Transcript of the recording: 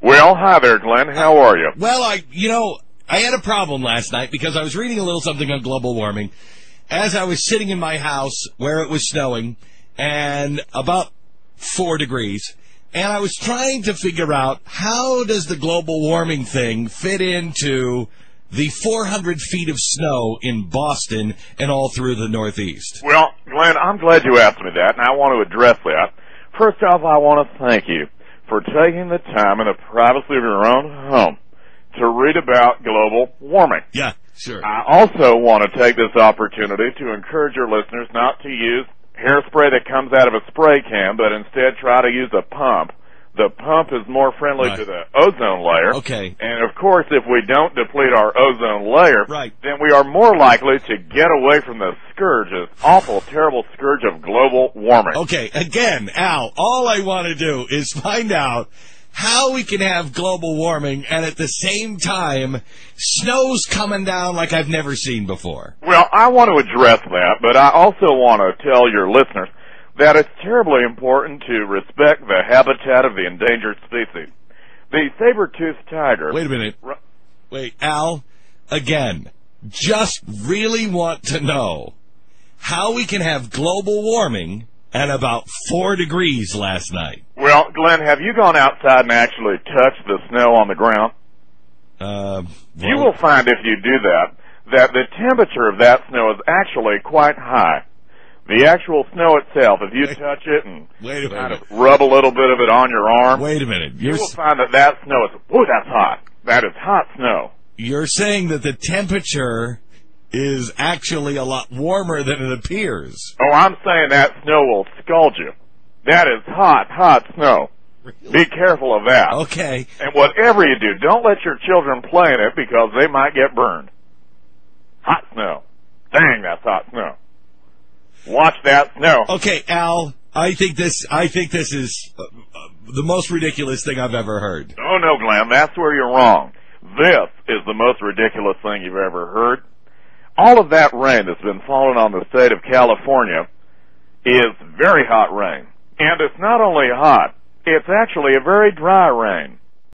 Well, hi there, Glenn. How are you? Well, I had a problem last night because I was reading a little something on global warming as I was sitting in my house where it was snowing and about 4 degrees, and I was trying to figure out how does the global warming thing fit into the 400 feet of snow in Boston and all through the Northeast. Well, Glenn, I'm glad you asked me that, and I want to address that. First off, I want to thank you for taking the time in the privacy of your own home to read about global warming. Yeah, sure. I also want to take this opportunity to encourage your listeners not to use hairspray that comes out of a spray can, but instead try to use a pump. The pump is more friendly to the ozone layer. Okay. And, of course, if we don't deplete our ozone layer, right, then we are more likely to get away from the scourge, this awful, terrible scourge of global warming. Okay, again, Al, all I want to do is find out how we can have global warming and at the same time snow's coming down like I've never seen before. Well, I want to address that, but I also want to tell your listeners that it's terribly important to respect the habitat of the endangered species. The saber-toothed tiger... Wait a minute. Wait, Al, again, just really want to know how we can have global warming at about 4 degrees last night. Well, Glenn, have you gone outside and actually touched the snow on the ground? You will find if you do that the temperature of that snow is actually quite high. The actual snow itself, if you touch it and kind of rub a little bit of it on your arm, wait a minute. You will find that snow is, that's hot. That is hot snow. You're saying that the temperature is actually a lot warmer than it appears. Oh, I'm saying that snow will scald you. That is hot, hot snow. Really? Be careful of that. Okay. And whatever you do, don't let your children play in it because they might get burned. Hot snow. Dang, that's hot snow. Watch that snow. Okay, Al, I think this is the most ridiculous thing I've ever heard. Oh, no, Glenn, that's where you're wrong. This is the most ridiculous thing you've ever heard. All of that rain that's been falling on the state of California is very hot rain. And it's not only hot, it's actually a very dry rain.